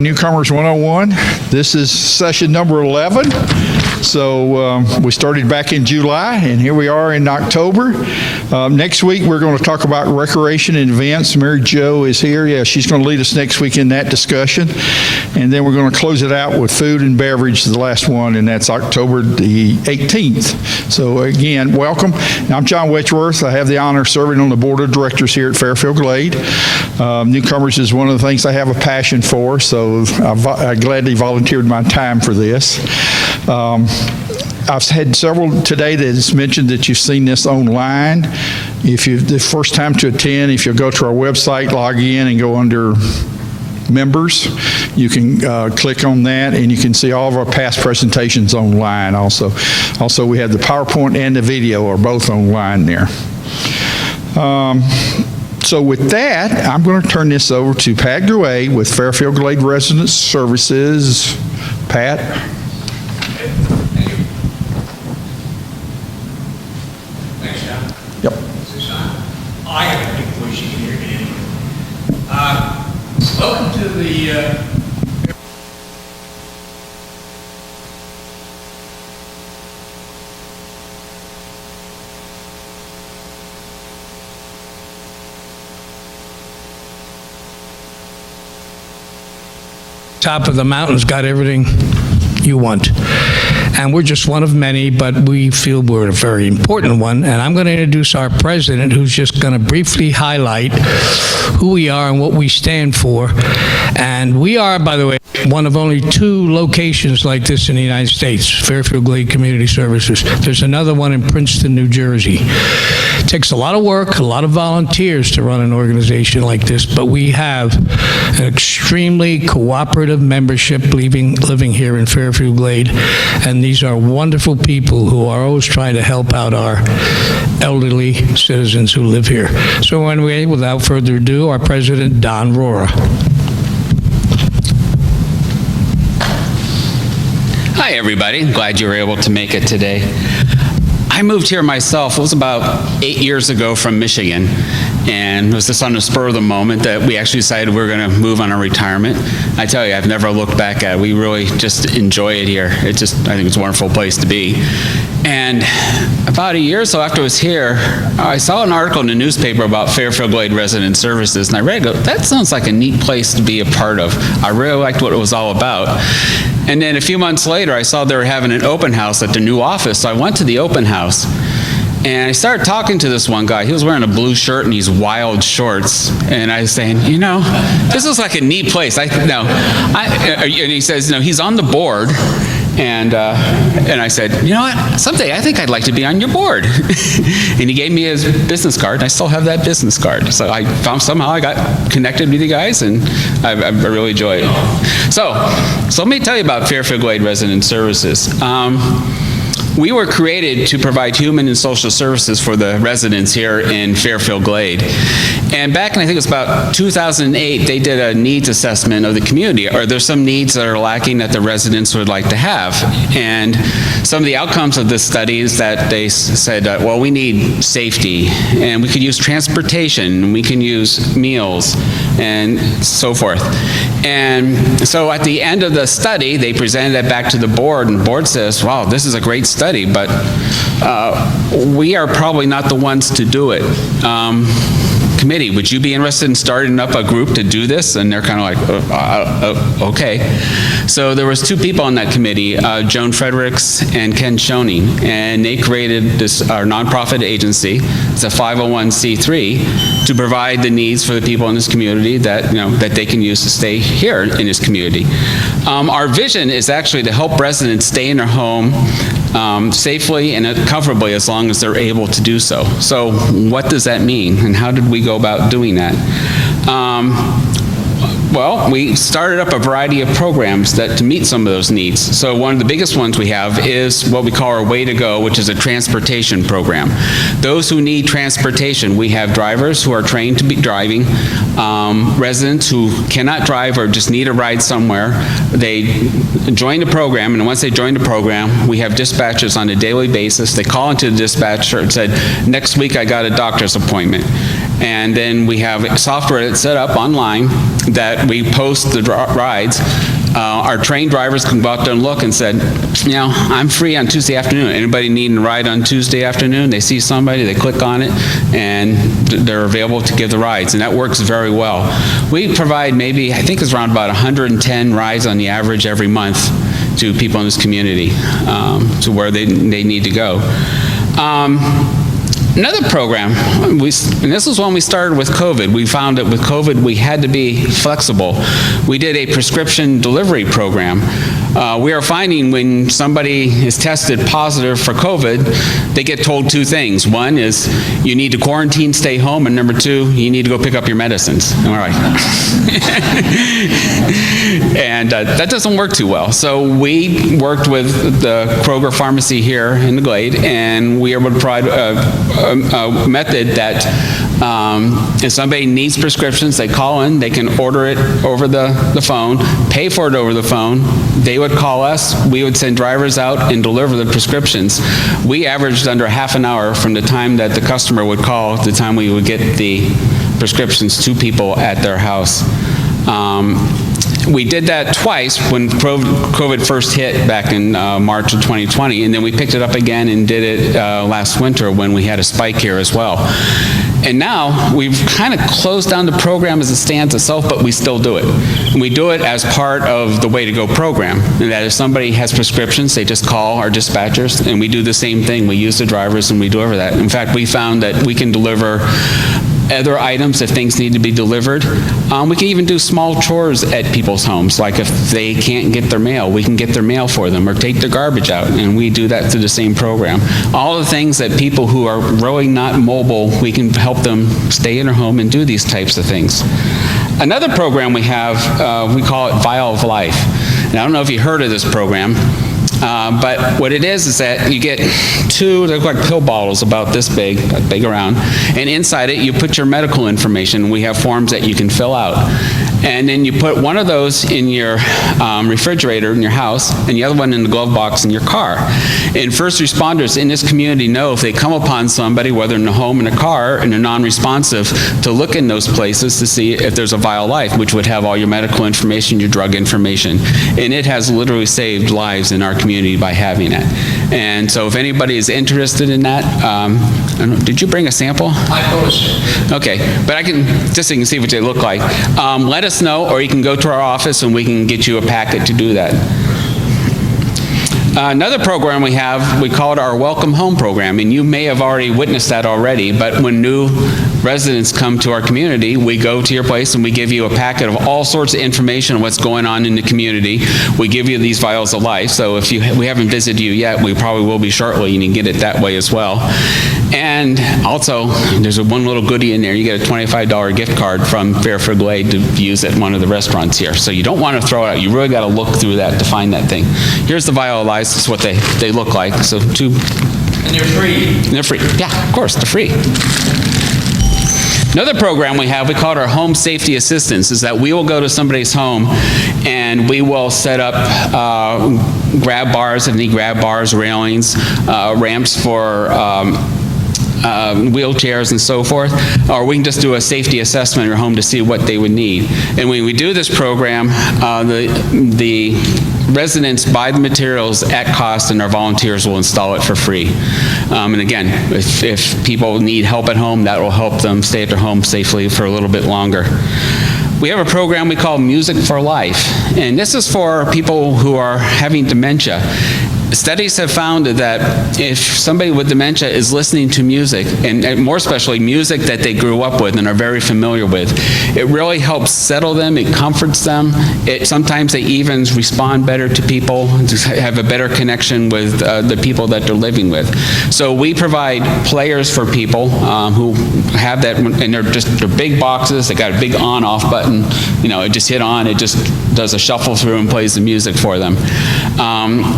Newcomers 101. This is session number 11. So we started back in July, and here we are in October. Next week, we're going to talk about recreation and events. Mary Jo is here. Yeah, she's going to lead us next week in that discussion. And then we're going to close it out with food and beverage, the last one, and that's October the 18th. So again, welcome. I'm John Wetchworth. I have the honor of serving on the board of directors here at Fairfield Glade. Newcomers is one of the things I have a passion for, so I gladly volunteered my time for this. I've had several today that has mentioned that you've seen this online. If you the first time to attend, if you'll go to our website, log in and go under members, you can click on that and you can see all of our past presentations online also. Also, we have the PowerPoint and the video are both online there. So with that, I'm going to turn this over to Pat Gouet with Fairfield Glade Resident Services. Pat? Thank you. Thanks, John. Yep. I have a big voice here, Danny. Welcome to the top of the mountain's got everything you want. And we're just one of many, but we feel we're a very important one. And I'm going to introduce our president, who's just going to briefly highlight who we are and what we stand for. And we are, by the way, one of only 2 locations like this in the United States, Fairfield Glade Community Services. There's another one in Princeton, New Jersey. It takes a lot of work, a lot of volunteers to run an organization like this, but we have an extremely cooperative membership living here in Fairfield Glade, and these are wonderful people who are always trying to help out our elderly citizens who live here. So anyway, without further ado, our president, Don Rohrer. Hi, everybody. I'm glad you were able to make it today. I moved here myself. It was about 8 years ago from Michigan, and it was just on the spur of the moment that we actually decided we were going to move on our retirement. I tell you, I've never looked back at it. We really just enjoy it here. I think it's a wonderful place to be. And about a year or so after I was here, I saw an article in the newspaper about Fairfield Glade Resident Services, and I read it, that sounds like a neat place to be a part of. I really liked what it was all about. And then a few months later, I saw they were having an open house at the new office, so I went to the open house. And I started talking to this one guy. He was wearing a blue shirt and these wild shorts. And I was saying, you know, this is like a neat place. And he says, no, he's on the board. And I said, you know what, someday I think I'd like to be on your board. And he gave me his business card, and I still have that business card. So I found somehow I got connected with you guys, and I really enjoy it. So let me tell you about Fairfield Glade Resident Services. We were created to provide human and social services for the residents here in Fairfield Glade. And back in, I think it was about 2008, they did a needs assessment of the community. Are there some needs that are lacking that the residents would like to have? And some of the outcomes of this study is that they said, well, we need safety, and we could use transportation, and we can use meals, and so forth. And so at the end of the study, they presented it back to the board, and the board says, wow, this is a great study, but we are probably not the ones to do it. Committee, would you be interested in starting up a group to do this? And they're kind of like, okay. So there was 2 people on that committee, Joan Fredericks and Ken Schoening, and they created this our nonprofit agency. It's a 501c3 to provide the needs for the people in this community that that they can use to stay here in this community. Our vision is actually to help residents stay in their home safely and comfortably as long as they're able to do so. So what does that mean, and how did we go about doing that? Well, we started up a variety of programs to meet some of those needs. So one of the biggest ones we have is what we call our Way to Go, which is a transportation program. Those who need transportation, we have drivers who are trained to be driving, residents who cannot drive or just need a ride somewhere. They join the program, and once they join the program, we have dispatchers on a daily basis. They call into the dispatcher and said, next week I got a doctor's appointment. And then we have software that's set up online that we post the rides, our trained drivers can go out there and look and said, you know, I'm free on Tuesday afternoon. Anybody needing a ride on Tuesday afternoon? They see somebody, they click on it, and they're available to give the rides, and that works very well. We provide maybe, I think it's around about 110 rides on the average every month to people in this community, to where they need to go. Another program, and this was when we started with COVID. We found that with COVID, we had to be flexible. We did a prescription delivery program. We are finding when somebody is tested positive for COVID, they get told two things. One is you need to quarantine, stay home, and number two, you need to go pick up your medicines. And we're like, and that doesn't work too well. So we worked with the Kroger pharmacy here in the Glade, and we were able to provide a method that if somebody needs prescriptions, they call in, they can order it over the phone, pay for it over the phone. They would call us, we would send drivers out and deliver the prescriptions. We averaged under half an hour from the time that the customer would call to the time we would get the prescriptions to people at their house. We did that twice when COVID first hit back in March of 2020, and then we picked it up again and did it last winter when we had a spike here as well. And now we've kind of closed down the program as it stands itself, but we still do it. And we do it as part of the Way to Go program, and that if somebody has prescriptions, they just call our dispatchers, and we do the same thing. We use the drivers and we deliver that. In fact, we found that we can deliver other items if things need to be delivered. We can even do small chores at people's homes, like if they can't get their mail, we can get their mail for them, or take their garbage out, and we do that through the same program. All the things that people who are really not mobile, we can help them stay in their home and do these types of things. Another program we have, we call it Vial of Life. And I don't know if you heard of this program, but what it is that you get two, they're like pill bottles about this big around, and inside it you put your medical information. We have forms that you can fill out. And then you put one of those in your refrigerator in your house, and the other one in the glove box in your car. And first responders in this community know if they come upon somebody, whether in a home, in a car, and they're non-responsive, to look in those places to see if there's a Vial of Life, which would have all your medical information, your drug information. And it has literally saved lives in our community by having it. And so if anybody is interested in that, I don't know, did you bring a sample? I posted. Okay, but I can, just so you can see what they look like. Let us know, or you can go to our office and we can get you a packet to do that. Another program we have, we call it our Welcome Home program, and you may have already witnessed that already, but when new residents come to our community, we go to your place and we give you a packet of all sorts of information on what's going on in the community. We give you these Vials of Life, so if we haven't visited you yet, we probably will be shortly, and you can get it that way as well. And also, there's one little goodie in there. You get a $25 gift card from Fairfield Glade to use at one of the restaurants here. So you don't want to throw it out. You really got to look through that to find that thing. Here's the Vial of Life. This is what they look like. So two. And they're free. And they're free. Yeah, of course, they're free. Another program we have, we call it our Home Safety Assistance, is that we will go to somebody's home and we will set up grab bars, if they need grab bars, railings, ramps for wheelchairs and so forth, or we can just do a safety assessment in your home to see what they would need. And when we do this program, the residents buy the materials at cost, and our volunteers will install it for free. And again, if people need help at home, that will help them stay at their home safely for a little bit longer. We have a program we call Music for Life, and this is for people who are having dementia. Studies have found that if somebody with dementia is listening to music, and more especially music that they grew up with and are very familiar with, it really helps settle them, it comforts them. Sometimes they even respond better to people, have a better connection with the people that they're living with. So we provide players for people who have that, and they're big boxes, they got a big on-off button, it just hit on, it just does a shuffle through and plays the music for them.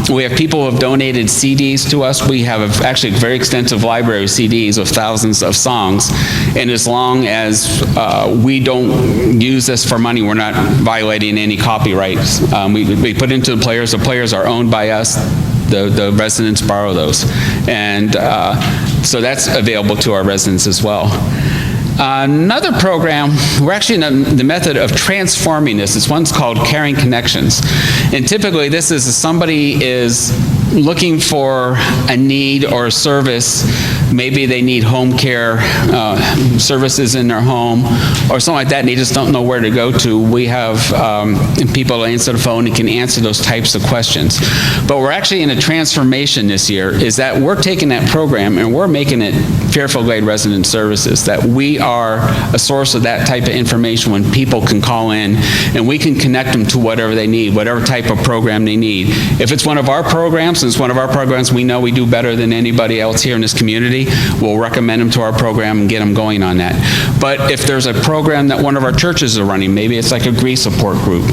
We have people who have donated CDs to us. We have actually a very extensive library of CDs of thousands of songs, and as long as we don't use this for money, we're not violating any copyrights. We put into the players are owned by us, the residents borrow those, and so that's available to our residents as well. Another program, we're actually in the method of transforming this. This one's called Caring Connections. And typically this is if somebody is looking for a need or a service. Maybe they need home care services in their home or something like that, and they just don't know where to go to. We have people that answer the phone and can answer those types of questions. But we're actually in a transformation this year, is that we're taking that program and we're making it Fairfield Glade Resident Services, that we are a source of that type of information when people can call in and we can connect them to whatever they need, whatever type of program they need. If it's one of our programs, and it's one of our programs we know we do better than anybody else here in this community, we'll recommend them to our program and get them going on that. But if there's a program that one of our churches are running, maybe it's like a grief support group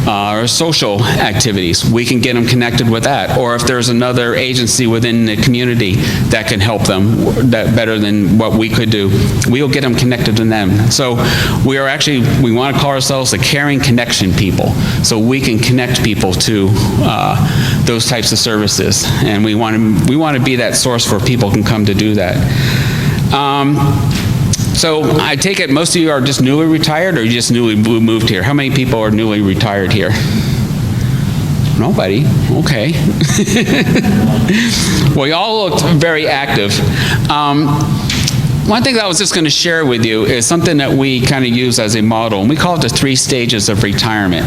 or social activities, we can get them connected with that. Or if there's another agency within the community that can help them that better than what we could do, we'll get them connected to them. So we want to call ourselves the caring connection people. So we can connect people to those types of services. And we want to be that source where people can come to do that. So I take it most of you are just newly retired, or you just newly moved here? How many people are newly retired here? Nobody. Okay. Well, you all looked very active. One thing that I was just going to share with you is something that we kind of use as a model, and we call it the 3 stages of retirement.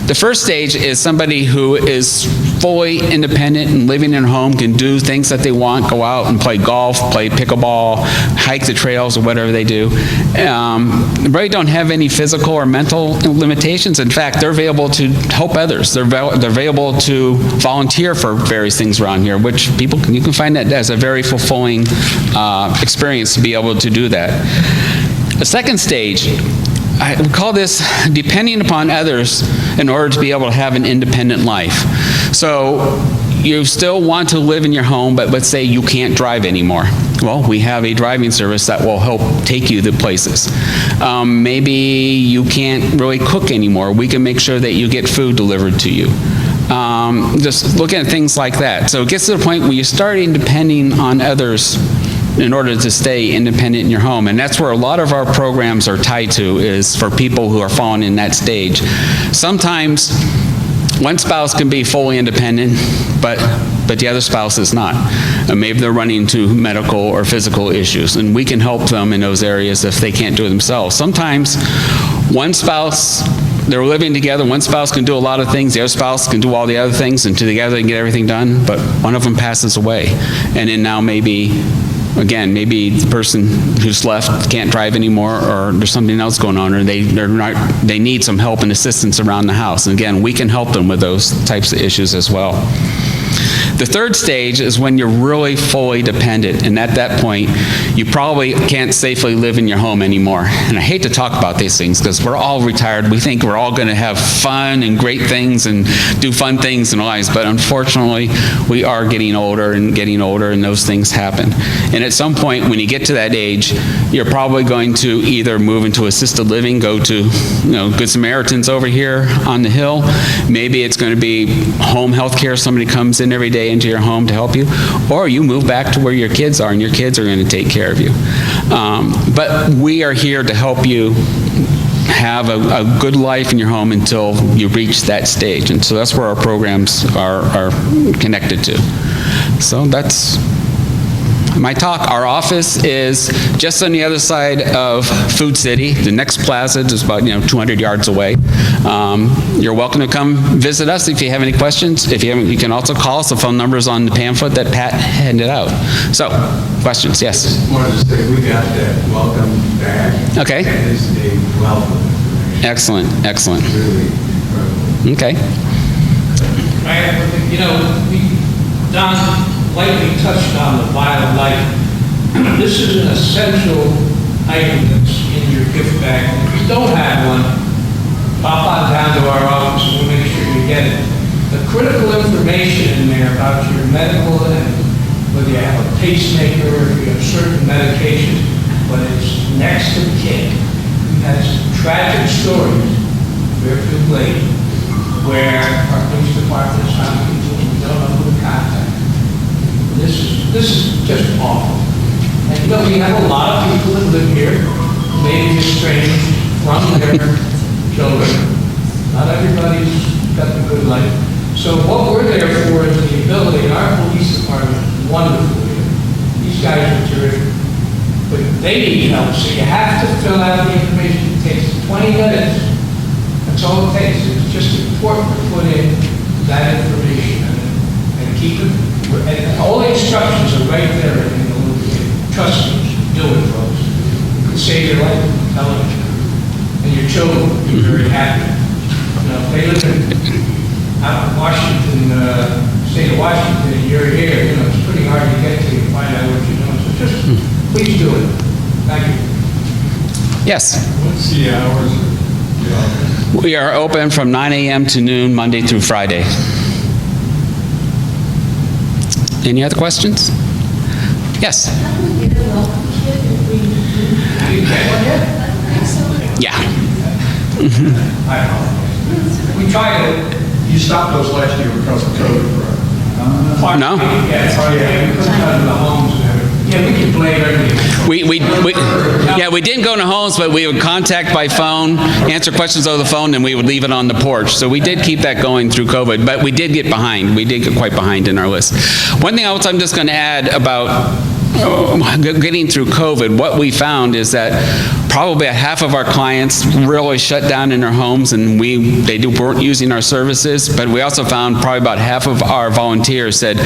The first stage is somebody who is fully independent and living in a home, can do things that they want, go out and play golf, play pickleball, hike the trails, or whatever they do. Really don't have any physical or mental limitations. In fact, they're available to help others. They're available to volunteer for various things around here, which you can find that as a very fulfilling experience to be able to do that. The second stage, I would call this depending upon others in order to be able to have an independent life. So you still want to live in your home, but let's say you can't drive anymore. Well, we have a driving service that will help take you to places. Maybe you can't really cook anymore. We can make sure that you get food delivered to you. Just looking at things like that. So it gets to the point where you start depending on others in order to stay independent in your home. And that's where a lot of our programs are tied to, is for people who are falling in that stage. Sometimes one spouse can be fully independent, but the other spouse is not. And maybe they're running into medical or physical issues, and we can help them in those areas if they can't do it themselves. Sometimes one spouse, they're living together, one spouse can do a lot of things, the other spouse can do all the other things, and together they can get everything done, but one of them passes away. And then now maybe the person who's left can't drive anymore, or there's something else going on, or they need some help and assistance around the house. And again, we can help them with those types of issues as well. The third stage is when you're really fully dependent, and at that point, you probably can't safely live in your home anymore. And I hate to talk about these things because we're all retired. We think we're all going to have fun and great things and do fun things in our lives, but unfortunately, we are getting older, and those things happen. And at some point, when you get to that age, you're probably going to either move into assisted living, go to Good Samaritans over here on the hill. Maybe it's going to be home health care. Somebody comes in every day into your home to help you, or you move back to where your kids are, and your kids are going to take care of you. But we are here to help you have a good life in your home until you reach that stage, and so that's where our programs are connected to. So that's my talk. Our office is just on the other side of Food City. The next plaza is about 200 yards away. You're welcome to come visit us if you have any questions. If you haven't, you can also call us. The phone number is on the pamphlet that Pat handed out. So, questions? Yes. I just wanted to say we got that welcome back. Okay. That is a wealth of information. Excellent. Really incredible. Okay. Don lightly touched on the vital life. This is an essential item that's in your gift bag. If you don't have one, pop on down to our office and we'll make sure you get it. The critical information in there about your medical and whether you have a pacemaker or if you have certain medications, but it's next to the kit. We've had some tragic stories, Fairfield Glade, where our police department has found people who don't know who to contact. This is just awful. And we have a lot of people that live here may be estranged from their children. Not everybody's got the good life. So what we're there for is the ability, and our police department is wonderful here. These guys are terrific. But they need help, so you have to fill out the information. It takes 20 minutes. That's all it takes. It's just important to put in that information and keep it. And all the instructions are right there in the little kit. Trust me, do it, folks. You can save your life, I'm telling you. And your children will be very happy. You know, if they live out in Washington, state of Washington, and you're here, you know, it's pretty hard to get to and find out what you're doing. So just, please do it. Thank you. Yes. What's the hours of the office? We are open from 9 a.m. to noon, Monday through Friday. Any other questions? Yes. Yeah. We tried it. You stopped those last year because of COVID, right? No. Yeah, we couldn't come to the homes and everything. Yeah, we can blame everything. We didn't go to homes, but we would contact by phone, answer questions over the phone, and we would leave it on the porch. So we did keep that going through COVID, but we did get behind. We did get quite behind in our list. One thing else I'm just going to add about getting through COVID, what we found is that probably half of our clients really shut down in their homes, and they weren't using our services, but we also found probably about half of our volunteers said,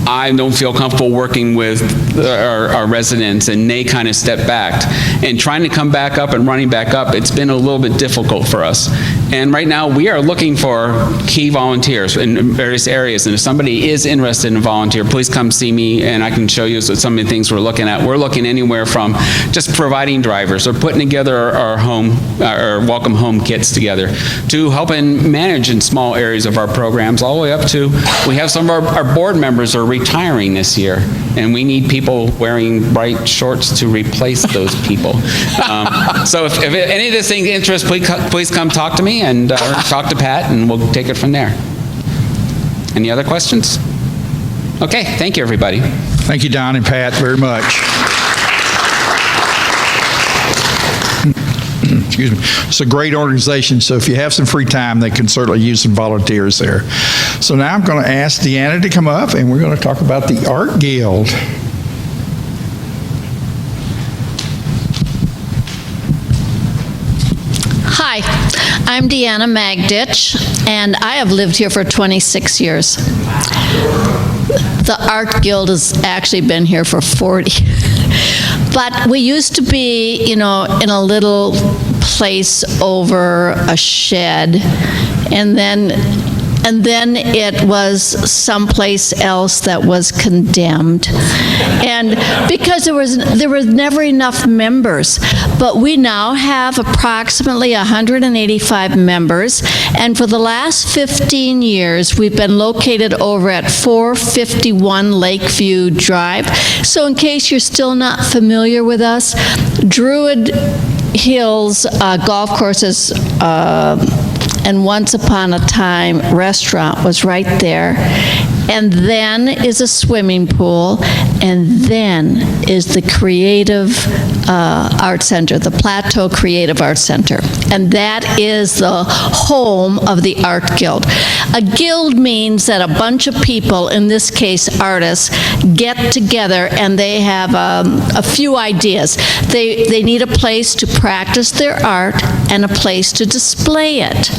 I don't feel comfortable working with our residents, and they kind of stepped back. And trying to come back up and running back up, it's been a little bit difficult for us. And right now, we are looking for key volunteers in various areas. And if somebody is interested in a volunteer, please come see me, and I can show you some of the things we're looking at. We're looking anywhere from just providing drivers or putting together our welcome home kits together, to helping manage in small areas of our programs, all the way up to, we have some of our board members are retiring this year, and we need people wearing bright shorts to replace those people. So if any of this thing interests, please come talk to me and talk to Pat, and we'll take it from there. Any other questions? Okay, thank you, everybody. Thank you, Don and Pat, very much. Excuse me. It's a great organization, so if you have some free time, they can certainly use some volunteers there. So now I'm going to ask Deanna to come up, and we're going to talk about the Art Guild. Hi, I'm Deanna Magditch, and I have lived here for 26 years. The Art Guild has actually been here for 40. But we used to be, you know, in a little place over a shed, and then it was someplace else that was condemned. And because there was never enough members, but we now have approximately 185 members, and for the last 15 years, we've been located over at 451 Lakeview Drive. So in case you're still not familiar with us, Druid Hills Golf Courses and Once Upon a Time restaurant was right there. And then is a swimming pool, and then is the Creative Art Center, the Plateau Creative Art Center. And that is the home of the Art Guild. A guild means that a bunch of people, in this case artists, get together and they have a few ideas. They need a place to practice their art and a place to display it.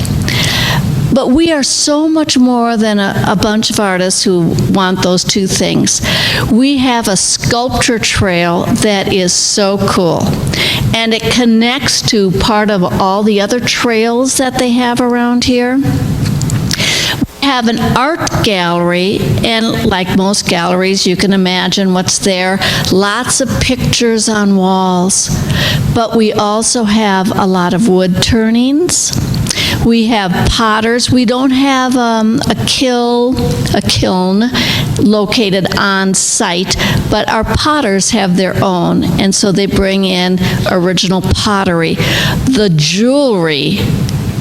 But we are so much more than a bunch of artists who want those two things. We have a sculpture trail that is so cool. And it connects to part of all the other trails that they have around here. We have an art gallery, and like most galleries, you can imagine what's there. Lots of pictures on walls. But we also have a lot of wood turnings. We have potters. We don't have a kiln located on site, but our potters have their own, and so they bring in original pottery. The jewelry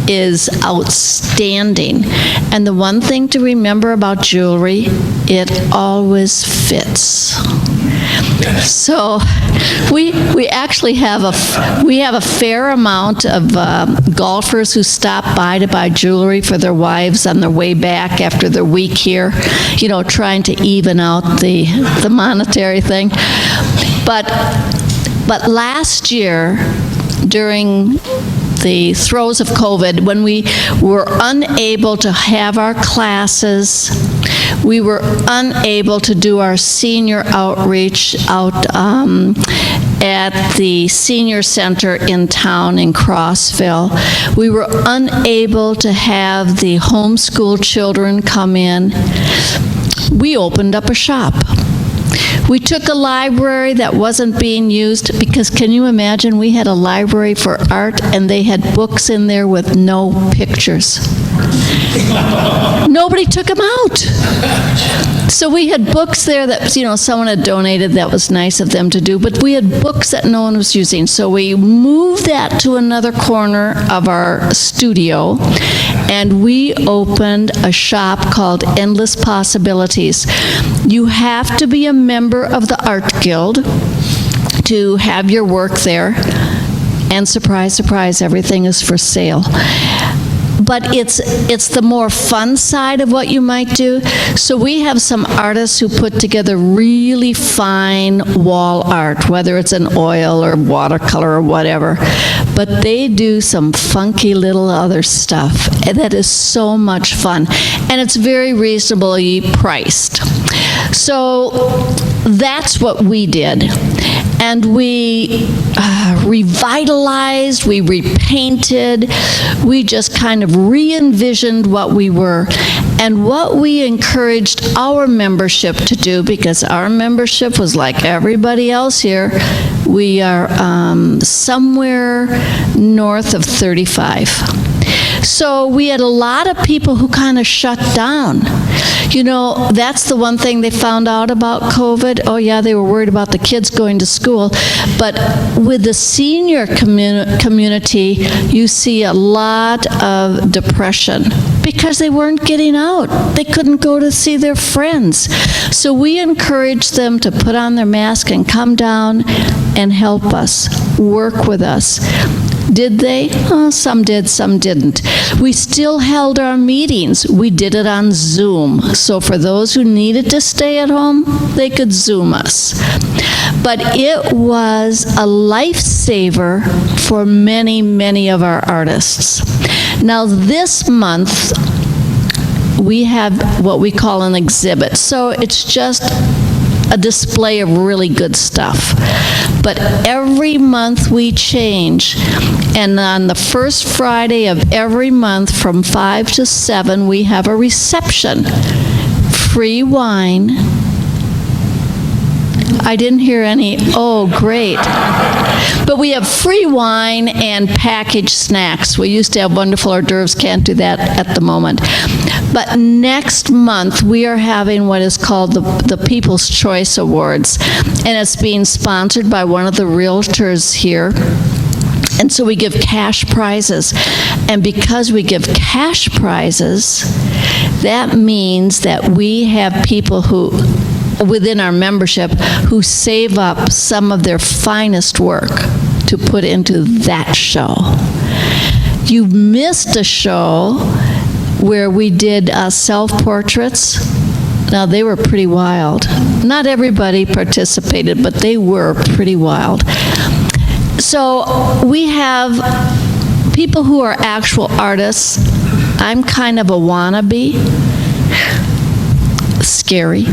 is outstanding. And the one thing to remember about jewelry, it always fits. So we actually have a fair amount of golfers who stop by to buy jewelry for their wives on their way back after their week here, you know, trying to even out the monetary thing. But last year, during the throes of COVID, when we were unable to have our classes, we were unable to do our senior outreach out at the senior center in town in Crossville. We were unable to have the homeschool children come in. We opened up a shop. We took a library that wasn't being used, because can you imagine, we had a library for art and they had books in there with no pictures. Nobody took them out. So we had books there that, you know, someone had donated. That was nice of them to do, but we had books that no one was using. So we moved that to another corner of our studio, and we opened a shop called Endless Possibilities. You have to be a member of the Art Guild to have your work there, and surprise, surprise, everything is for sale. But it's the more fun side of what you might do. So we have some artists who put together really fine wall art, whether it's an oil or watercolor or whatever. But they do some funky little other stuff, and that is so much fun. And it's very reasonably priced. So that's what we did. And we revitalized, we repainted, we just kind of re-envisioned what we were, and what we encouraged our membership to do, because our membership was like everybody else here. We are somewhere north of 35. So we had a lot of people who kind of shut down. You know, that's the one thing they found out about COVID. Oh yeah, they were worried about the kids going to school. But with the senior community, you see a lot of depression because they weren't getting out. They couldn't go to see their friends. So we encouraged them to put on their mask and come down and help us, work with us. Did they? Oh, some did, some didn't. We still held our meetings. We did it on Zoom. So for those who needed to stay at home, they could Zoom us. But it was a lifesaver for many, many of our artists. Now this month, we have what we call an exhibit. So it's just a display of really good stuff. But every month we change, and on the first Friday of every month from 5 to 7, we have a reception. Free wine. I didn't hear any, oh, great. But we have free wine and packaged snacks. We used to have wonderful hors d'oeuvres, can't do that at the moment. But next month, we are having what is called the People's Choice Awards, and it's being sponsored by one of the realtors here. And so we give cash prizes. And because we give cash prizes, that means that we have people who, within our membership, who save up some of their finest work to put into that show. You missed a show where we did self-portraits. Now, they were pretty wild. Not everybody participated, but they were pretty wild. So we have people who are actual artists. I'm kind of a wannabe. Scary.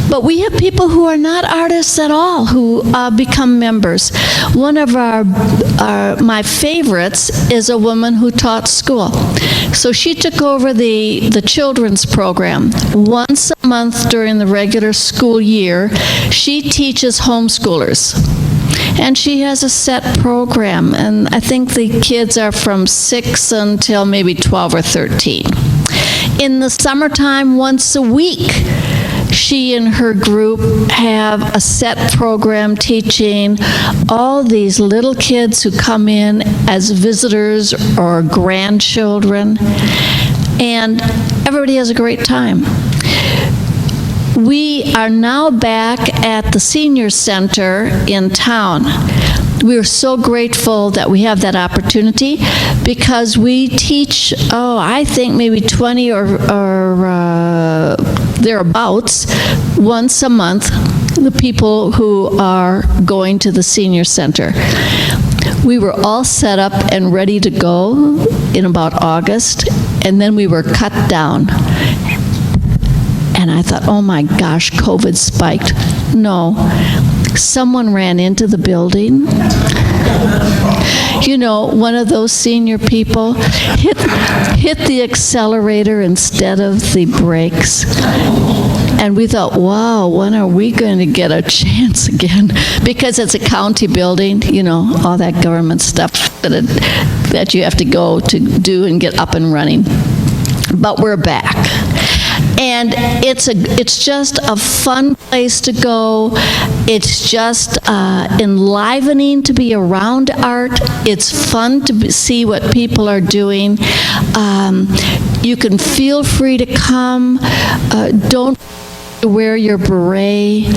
But we have people who are not artists at all who become members. One of my favorites is a woman who taught school. So she took over the children's program. Once a month during the regular school year, she teaches homeschoolers. And she has a set program, and I think the kids are from 6 until maybe 12 or 13. In the summertime, once a week, she and her group have a set program teaching all these little kids who come in as visitors or grandchildren, and everybody has a great time. We are now back at the senior center in town. We are so grateful that we have that opportunity because we teach, I think maybe 20 or thereabouts once a month, the people who are going to the senior center. We were all set up and ready to go in about August, and then we were cut down. And I thought, oh my gosh, COVID spiked. No, someone ran into the building. You know, one of those senior people hit the accelerator instead of the brakes. And we thought, wow, when are we going to get a chance again? Because it's a county building, you know, all that government stuff that you have to go to do and get up and running. But we're back. And it's just a fun place to go. It's just enlivening to be around art. It's fun to see what people are doing. You can feel free to come. Don't wear your beret.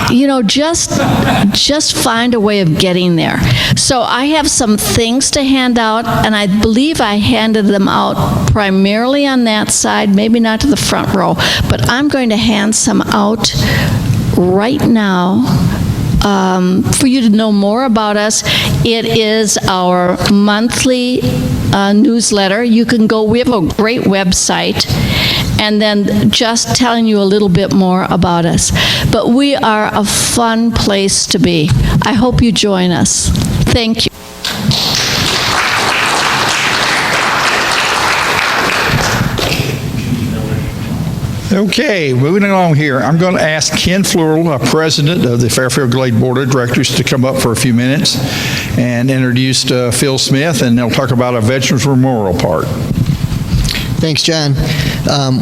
You know, just find a way of getting there. So I have some things to hand out, and I believe I handed them out primarily on that side, maybe not to the front row, but I'm going to hand some out right now. For you to know more about us. It is our monthly newsletter. You can go, we have a great website, and then just telling you a little bit more about us. But we are a fun place to be. I hope you join us. Thank you. Okay, moving along here. I'm going to ask Ken Fleury, President of the Fairfield Glade Board of Directors, to come up for a few minutes and introduce Phil Smith, and they'll talk about a Veterans Memorial Park. Thanks, John.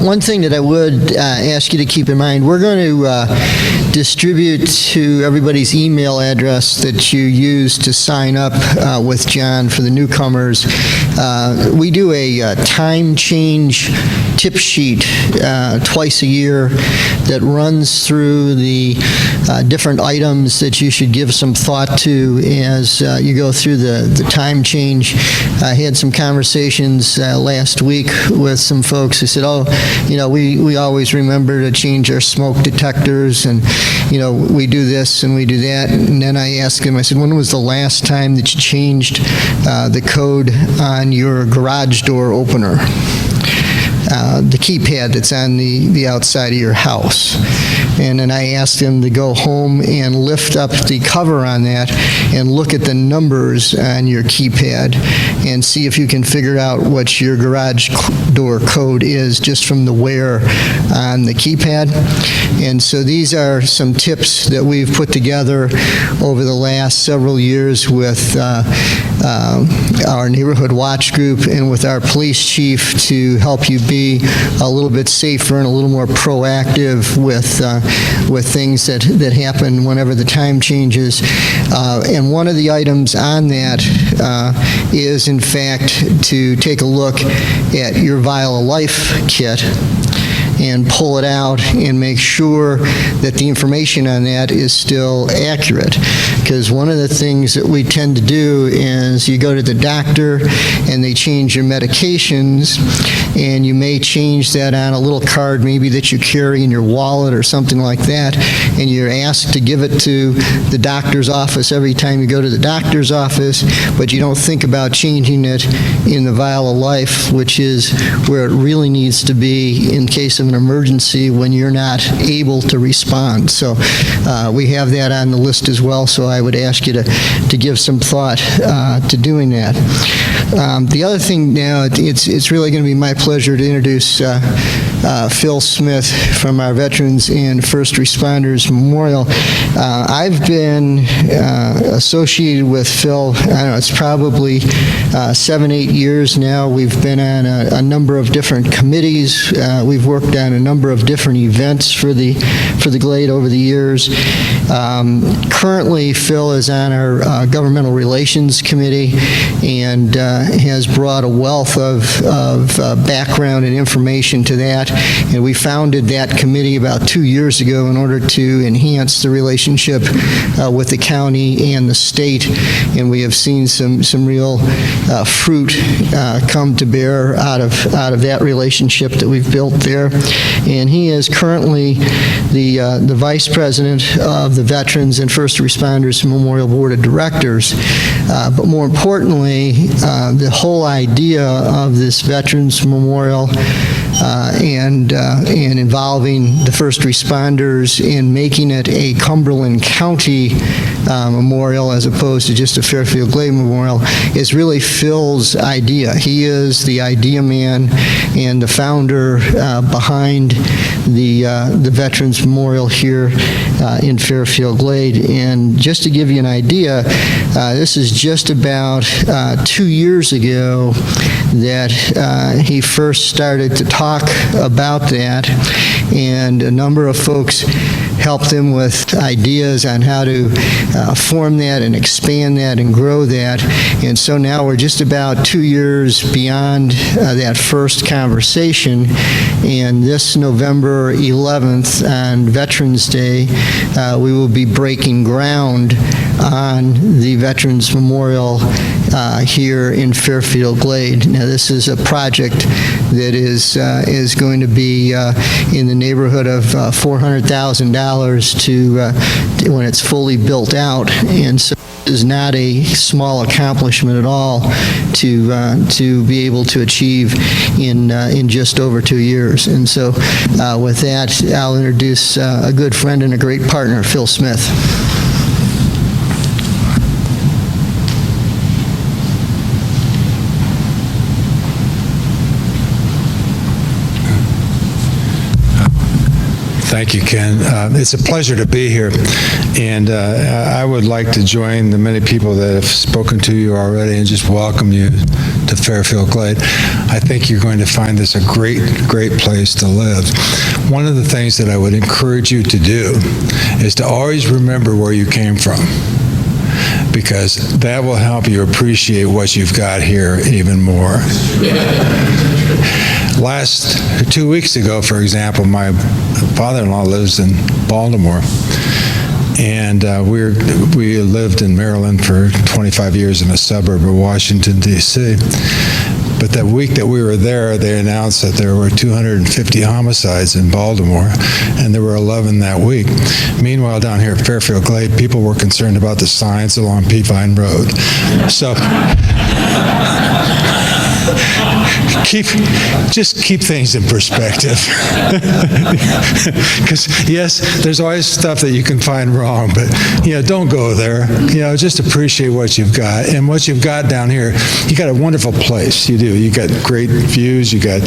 One thing that I would ask you to keep in mind, we're going to distribute to everybody's email address that you use to sign up with John for the newcomers. We do a time change tip sheet twice a year that runs through the different items that you should give some thought to as you go through the time change. I had some conversations last week with some folks who said, you know, we always remember to change our smoke detectors, and, you know, we do this and we do that. And then I asked him, I said, when was the last time that you changed the code on your garage door opener? The keypad that's on the outside of your house. And then I asked him to go home and lift up the cover on that and look at the numbers on your keypad and see if you can figure out what your garage door code is just from the wear on the keypad. And so these are some tips that we've put together over the last several years with our neighborhood watch group and with our police chief to help you be a little bit safer and a little more proactive with things that happen whenever the time changes. And one of the items on that is, in fact, to take a look at your Vial of Life kit and pull it out and make sure that the information on that is still accurate. Because one of the things that we tend to do is you go to the doctor and they change your medications, and you may change that on a little card maybe that you carry in your wallet or something like that, and you're asked to give it to the doctor's office every time you go to the doctor's office, but you don't think about changing it in the Vial of Life, which is where it really needs to be in case of an emergency when you're not able to respond. So we have that on the list as well, so I would ask you to give some thought to doing that. The other thing now, it's really going to be my pleasure to introduce Phil Smith from our Veterans and First Responders Memorial. I've been associated with Phil, I don't know, it's probably 7-8 years now. We've been on a number of different committees. We've worked on a number of different events for the Glade over the years. Currently, Phil is on our Governmental Relations Committee and has brought a wealth of background and information to that. And we founded that committee about 2 years ago in order to enhance the relationship with the county and the state. And we have seen some real fruit come to bear out of that relationship that we've built there. And he is currently the Vice President of the Veterans and First Responders Memorial Board of Directors. But more importantly, the whole idea of this Veterans Memorial and involving the first responders in making it a Cumberland County memorial as opposed to just a Fairfield Glade memorial is really Phil's idea. He is the idea man and the founder behind the Veterans Memorial here in Fairfield Glade. And just to give you an idea, this is just about 2 years ago that he first started to talk about that, and a number of folks helped him with ideas on how to form that and expand that and grow that. And so now we're just about 2 years beyond that first conversation, and this November 11th on Veterans Day, we will be breaking ground on the Veterans Memorial here in Fairfield Glade. Now, this is a project that is going to be in the neighborhood of $400,000 to when it's fully built out, and so it is not a small accomplishment at all to be able to achieve in just over 2 years. And so, with that, I'll introduce a good friend and a great partner, Phil Smith. Thank you, Ken. It's a pleasure to be here, and I would like to join the many people that have spoken to you already and just welcome you to Fairfield Glade. I think you're going to find this a great, great place to live. One of the things that I would encourage you to do is to always remember where you came from, because that will help you appreciate what you've got here even more. 2 weeks ago, for example, my father-in-law lives in Baltimore, and we lived in Maryland for 25 years in a suburb of Washington, D.C. But that week that we were there, they announced that there were 250 homicides in Baltimore, and there were 11 that week. Meanwhile, down here at Fairfield Glade, people were concerned about the signs along Peavine Road. So just keep things in perspective. Because yes, there's always stuff that you can find wrong, but don't go there. Just appreciate what you've got, and what you've got down here. You got a wonderful place. You do. You got great views. You got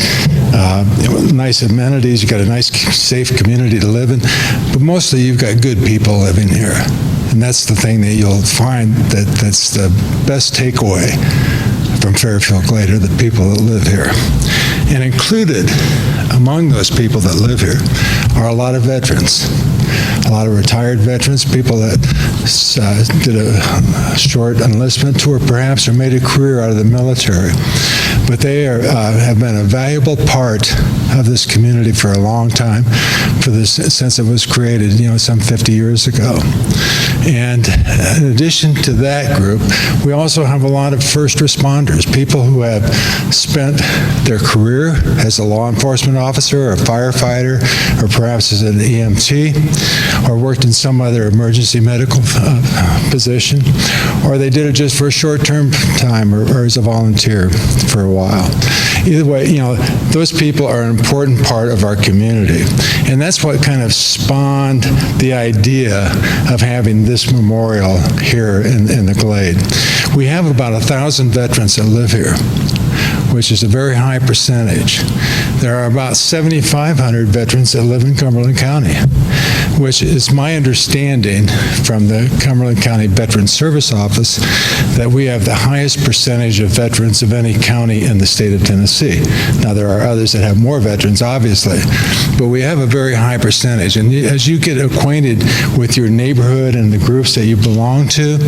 nice amenities. You got a nice, safe community to live in. But mostly, you've got good people living here, and that's the thing that you'll find that's the best takeaway from Fairfield Glade are the people that live here. And included among those people that live here are a lot of veterans, a lot of retired veterans, people that did a short enlistment tour perhaps, or made a career out of the military. But they have been a valuable part of this community for a long time, since it was created, some 50 years ago. And in addition to that group, we also have a lot of first responders, people who have spent their career as a law enforcement officer or a firefighter, or perhaps as an EMT, or worked in some other emergency medical position, or they did it just for a short-term time or as a volunteer for a while. Either way, those people are an important part of our community. And that's what kind of spawned the idea of having this memorial here in the Glade. We have about 1,000 veterans that live here. which is a very high percentage. There are about 7,500 veterans that live in Cumberland County, which is my understanding from the Cumberland County Veterans Service Office that we have the highest percentage of veterans of any county in the state of Tennessee. Now, there are others that have more veterans, obviously, but we have a very high percentage. And as you get acquainted with your neighborhood and the groups that you belong to,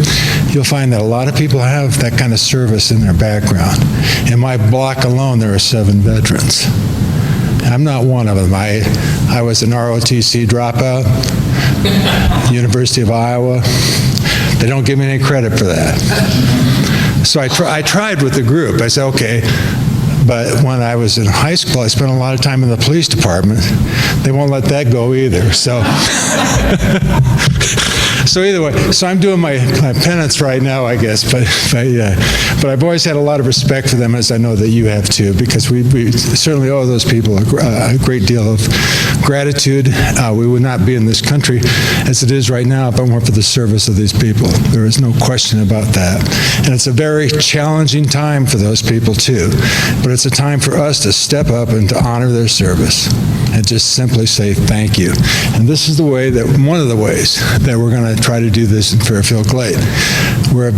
you'll find that a lot of people have that kind of service in their background. In my block alone, there are 7 veterans. I'm not one of them. I was an ROTC dropout, University of Iowa. They don't give me any credit for that. So I tried with the group. I said, okay. But when I was in high school, I spent a lot of time in the police department. They won't let that go either. So, so either way, so I'm doing my penance right now, I guess. But I've always had a lot of respect for them, as I know that you have too, because we certainly owe those people a great deal of gratitude. We would not be in this country as it is right now if it weren't for the service of these people. There is no question about that. And it's a very challenging time for those people too. But it's a time for us to step up and to honor their service and just simply say thank you. And this is one of the ways that we're going to try to do this in Fairfield Glade. Where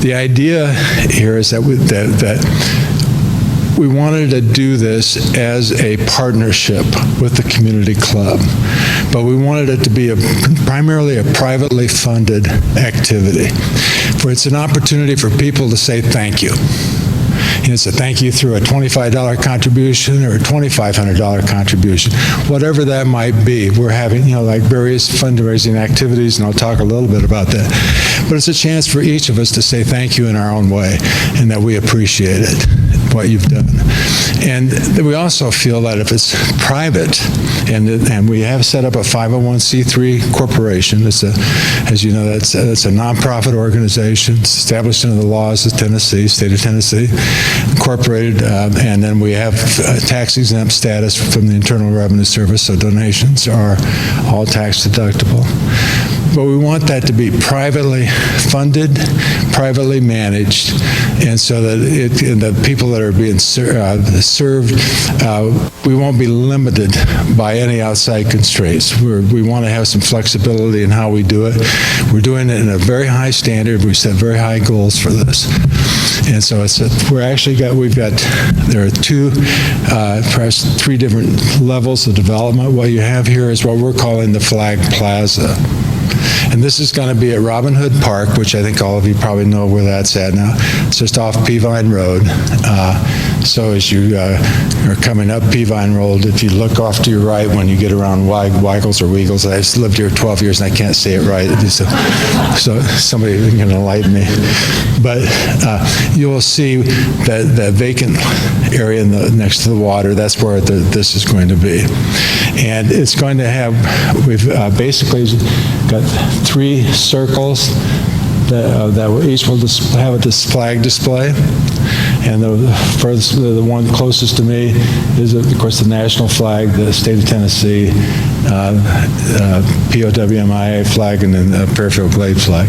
the idea here is that we wanted to do this as a partnership with the community club, but we wanted it to be primarily a privately funded activity, where it's an opportunity for people to say thank you. And it's a thank you through a $25 contribution or a $2,500 contribution, whatever that might be. We're having, like various fundraising activities, and I'll talk a little bit about that. But it's a chance for each of us to say thank you in our own way, and that we appreciate it, what you've done. And we also feel that if it's private, and we have set up a 501c3 corporation. It's as you know, that's a nonprofit organization. It's established under the laws of Tennessee, state of Tennessee, incorporated, and then we have tax-exempt status from the Internal Revenue Service, so donations are all tax deductible. But we want that to be privately funded, privately managed, and so that the people that are being served, we won't be limited by any outside constraints. We want to have some flexibility in how we do it. We're doing it in a very high standard. We set very high goals for this. And so there are perhaps 3 different levels of development. What you have here is what we're calling the Flag Plaza. And this is going to be at Robin Hood Park, which I think all of you probably know where that's at now. It's just off Peavine Road. So as you are coming up Peavine Road, if you look off to your right when you get around Weigels or Weagles, I've lived here 12 years and I can't say it right. So somebody can enlighten me. But you will see that vacant area next to the water. That's where this is going to be. And it's going to have, we've basically got 3 circles that each will have this flag display. And the one closest to me is, of course, the national flag, the state of Tennessee, POWMIA flag, and then the Fairfield Glade flag.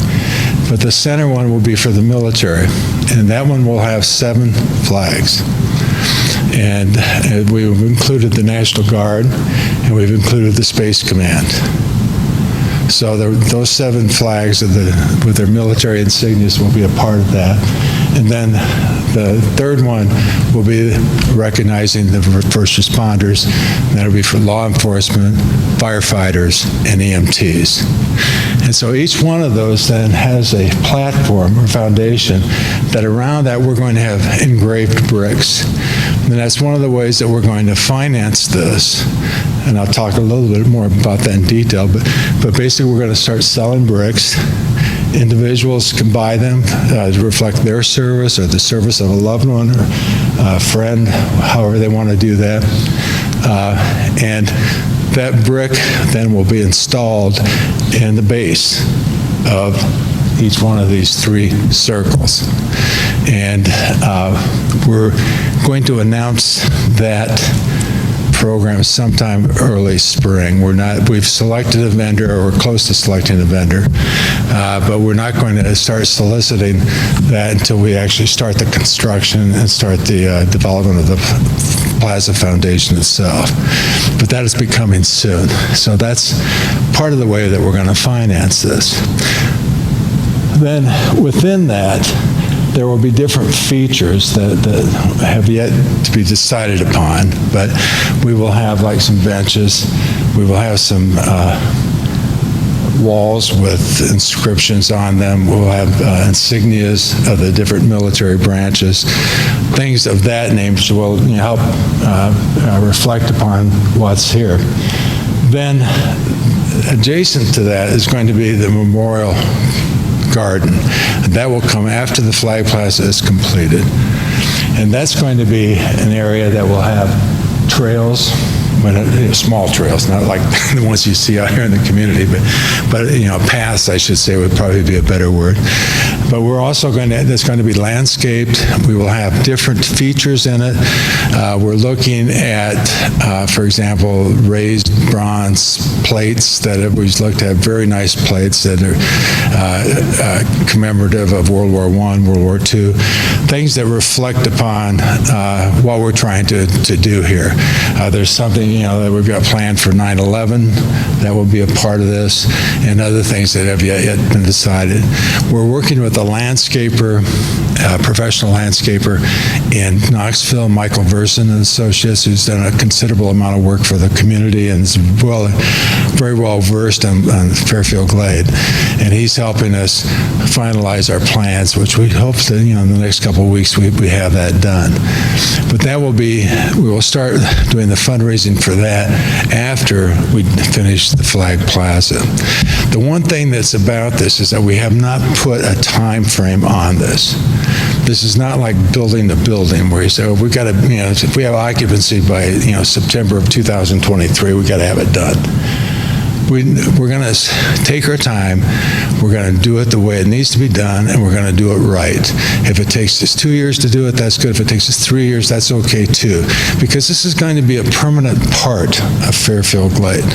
But the center one will be for the military, and that one will have 7 flags. And we've included the National Guard, and we've included the Space Command. So those 7 flags with their military insignias will be a part of that. And then the third one will be recognizing the first responders. That'll be for law enforcement, firefighters, and EMTs. And so each one of those then has a platform or foundation that around that we're going to have engraved bricks. And that's one of the ways that we're going to finance this. And I'll talk a little bit more about that in detail, but basically we're going to start selling bricks. Individuals can buy them to reflect their service or the service of a loved one or a friend, however they want to do that. And that brick then will be installed in the base of each one of these 3 circles. And we're going to announce that program sometime early spring. We've selected a vendor, or we're close to selecting a vendor, but we're not going to start soliciting that until we actually start the construction and start the development of the plaza foundation itself. But that is becoming soon. So that's part of the way that we're going to finance this. Then within that, there will be different features that have yet to be decided upon, but we will have like some benches, we will have some walls with inscriptions on them, we'll have insignias of the different military branches, things of that nature which will help reflect upon what's here. Then adjacent to that is going to be the memorial garden. That will come after the Flag Plaza is completed. And that's going to be an area that will have trails, small trails, not like the ones you see out here in the community, but paths, I should say, would probably be a better word. But we're also it's going to be landscaped. We will have different features in it. We're looking at, for example, raised bronze plates that we've looked at, very nice plates that are commemorative of World War I, World War II, things that reflect upon what we're trying to do here. There's something that we've got planned for 9/11 that will be a part of this, and other things that have yet been decided. We're working with a landscaper, professional landscaper in Knoxville, Michael Verson and Associates, who's done a considerable amount of work for the community and is very well versed on Fairfield Glade, and he's helping us finalize our plans, which we hope that in the next couple of weeks we have that done. But we will start doing the fundraising for that after we finish the Flag Plaza. The one thing that's about this is that we have not put a time frame on this. This is not like building a building where you say, we've got to, if we have occupancy by, September of 2023, we've got to have it done. We're going to take our time, we're going to do it the way it needs to be done, and we're going to do it right. If it takes us 2 years to do it, that's good. If it takes us 3 years, that's okay too. Because this is going to be a permanent part of Fairfield Glade.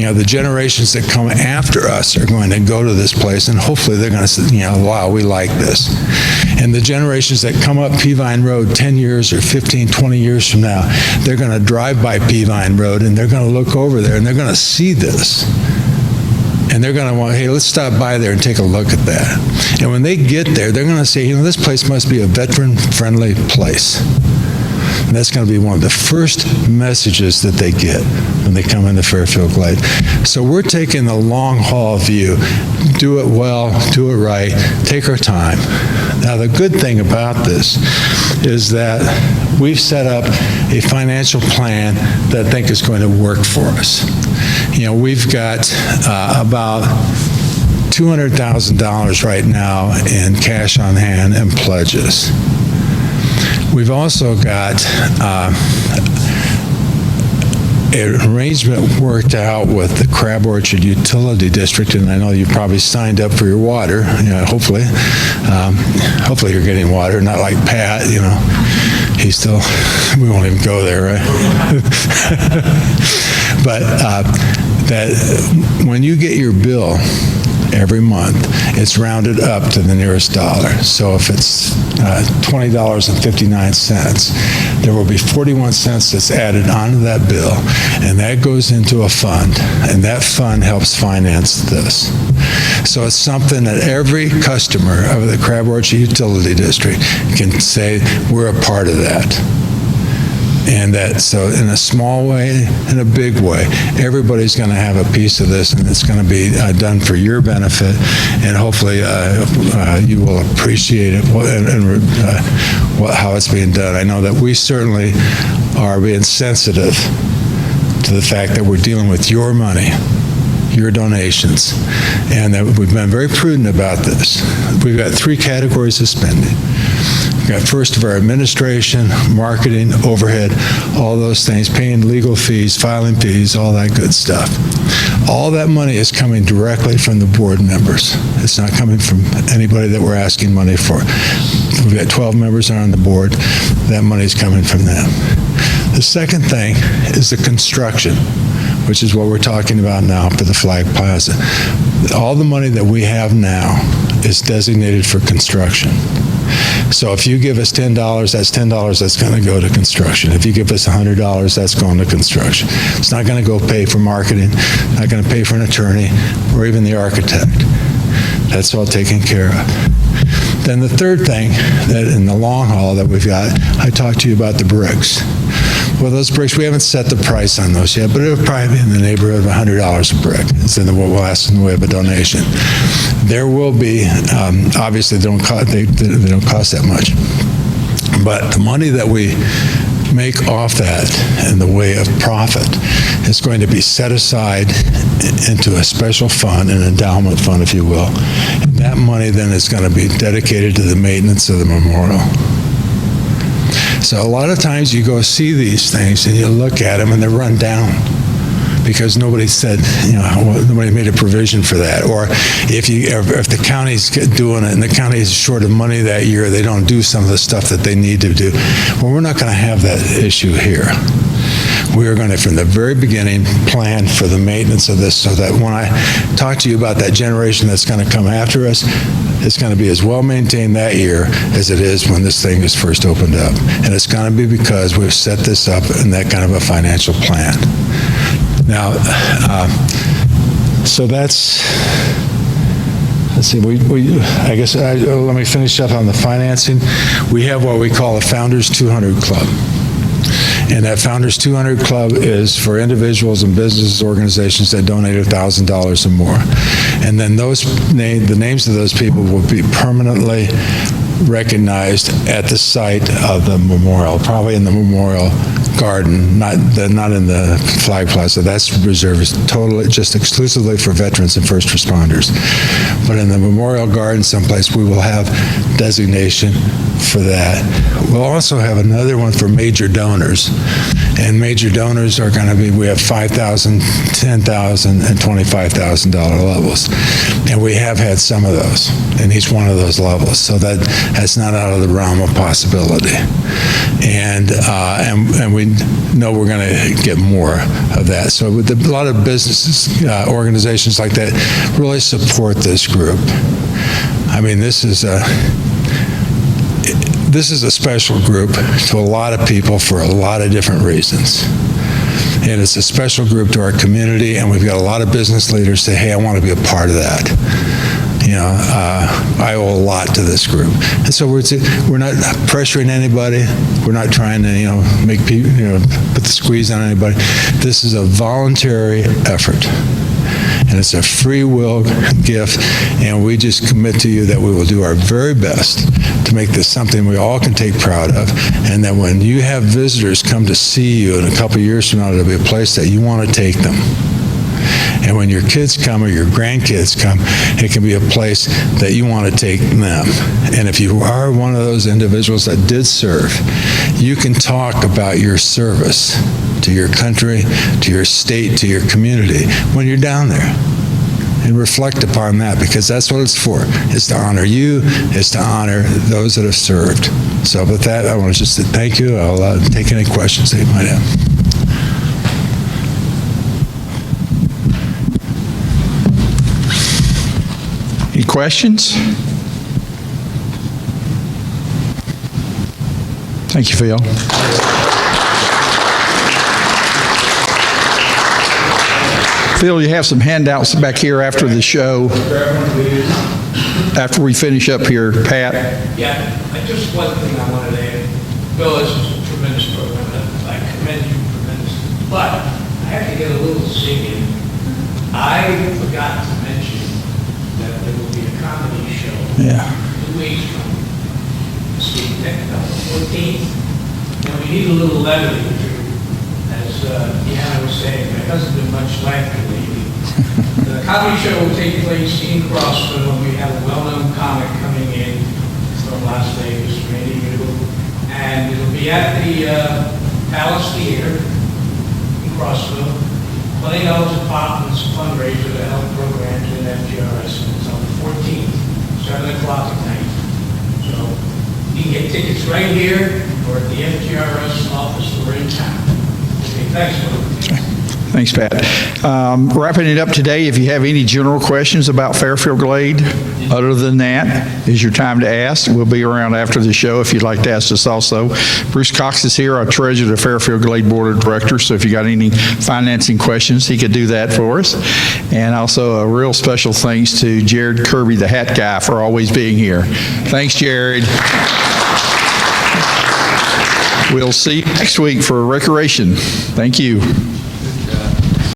The generations that come after us are going to go to this place, and hopefully they're going to say, wow, we like this. And the generations that come up Peavine Road 10 years or 15, 20 years from now, they're going to drive by Peavine Road, and they're going to look over there, and they're going to see this. And they're going to want, hey, let's stop by there and take a look at that. And when they get there, they're going to say, this place must be a veteran-friendly place. And that's going to be one of the first messages that they get when they come into Fairfield Glade. So we're taking the long haul view. Do it well, do it right, take our time. Now, the good thing about this is that we've set up a financial plan that I think is going to work for us. We've got about $200,000 right now in cash on hand and pledges. We've also got an arrangement worked out with the Crab Orchard Utility District, and I know you've probably signed up for your water, hopefully. Hopefully you're getting water, not like Pat, he's still, we won't even go there, right? But that when you get your bill every month, it's rounded up to the nearest dollar. So if it's $20.59, there will be 41 cents that's added onto that bill, and that goes into a fund, and that fund helps finance this. So it's something that every customer of the Crab Orchard Utility District can say, we're a part of that. And so in a small way, in a big way, everybody's going to have a piece of this, and it's going to be done for your benefit, and hopefully you will appreciate it and how it's being done. I know that we certainly are being sensitive to the fact that we're dealing with your money, your donations, and that we've been very prudent about this. We've got 3 categories of spending. We've got first of our administration, marketing, overhead, all those things, paying legal fees, filing fees, all that good stuff. All that money is coming directly from the board members. It's not coming from anybody that we're asking money for. we've got 12 members on the board. That money's coming from them. The second thing is the construction, which is what we're talking about now for the Flag Plaza. All the money that we have now is designated for construction. So if you give us $10, that's $10 that's going to go to construction. If you give us $100, that's going to construction. It's not going to go pay for marketing, not going to pay for an attorney, or even the architect. That's all taken care of. Then the third thing, that in the long haul that we've got, I talked to you about the bricks. Well, those bricks, we haven't set the price on those yet, but it'll probably be in the neighborhood of $100 a brick. It's in what we'll ask in the way of a donation. There will be, obviously, they don't cost that much. But the money that we make off that in the way of profit is going to be set aside into a special fund, an endowment fund, if you will. And that money then is going to be dedicated to the maintenance of the memorial. So a lot of times you go see these things and you look at them and they're run down because nobody said, nobody made a provision for that. Or if the county's doing it and the county is short of money that year, they don't do some of the stuff that they need to do. Well, we're not going to have that issue here. We are going to, from the very beginning, plan for the maintenance of this so that when I talk to you about that generation that's going to come after us, it's going to be as well maintained that year as it is when this thing is first opened up. And it's going to be because we've set this up in that kind of a financial plan. Now, so that's, let's see, I guess, let me finish up on the financing. We have what we call a Founders 200 Club. And that Founders 200 Club is for individuals and business organizations that donate $1,000 or more. And then the names of those people will be permanently recognized at the site of the memorial, probably in the memorial garden, not in the Flag Plaza. That's reserved totally, just exclusively for veterans and first responders. But in the memorial garden someplace, we will have designation for that. We'll also have another one for major donors. And major donors are going to be, we have $5,000, $10,000, and $25,000 levels. And we have had some of those in each one of those levels. So that's not out of the realm of possibility. And we know we're going to get more of that. So with a lot of businesses, organizations like that really support this group. I mean, this is a special group to a lot of people for a lot of different reasons. And it's a special group to our community, and we've got a lot of business leaders say, hey, I want to be a part of that. I owe a lot to this group. And so we're not pressuring anybody. We're not trying to, make people, put the squeeze on anybody. This is a voluntary effort. And it's a free will gift, and we just commit to you that we will do our very best to make this something we all can take pride of, and that when you have visitors come to see you in a couple of years from now, it'll be a place that you want to take them. And when your kids come or your grandkids come, it can be a place that you want to take them. And if you are one of those individuals that did serve, you can talk about your service to your country, to your state, to your community when you're down there. And reflect upon that, because that's what it's for. It's to honor you. It's to honor those that have served. So with that, I want to just say thank you. I'll take any questions that you might have. Any questions? Thank you, Phil. Phil, you have some handouts back here after the show. After we finish up here, Pat. Yeah, just one thing I wanted to add. Bill, this is a tremendous program. I commend you tremendously. But I have to get a little singing. I forgot to mention that there will be a comedy show 2 weeks from this week, the 14th. And we need a little levity. As Deanna was saying, there hasn't been much laughter lately. The comedy show will take place in Crossville. We have a well-known comic coming in from Las Vegas, Randy Newcomers, and it'll be at the Palace Theater in Crossville. $20 a pop, and it's a fundraiser to help programs in FGRS. It's on the 14th, 7 o'clock at night. So You can get tickets right here or at the FGRS office or in town. Okay, thanks, Lou. Thanks, Pat. Wrapping it up today, if you have any general questions about Fairfield Glade, other than that, is your time to ask. We'll be around after the show if you'd like to ask us also. Bruce Cox is here, our treasurer of the Fairfield Glade Board of Directors, so if you got any financing questions, he could do that for us. And also a real special thanks to Jared Kirby, the hat guy, for always being here. Thanks, Jared. We'll see you next week for recreation. Thank you.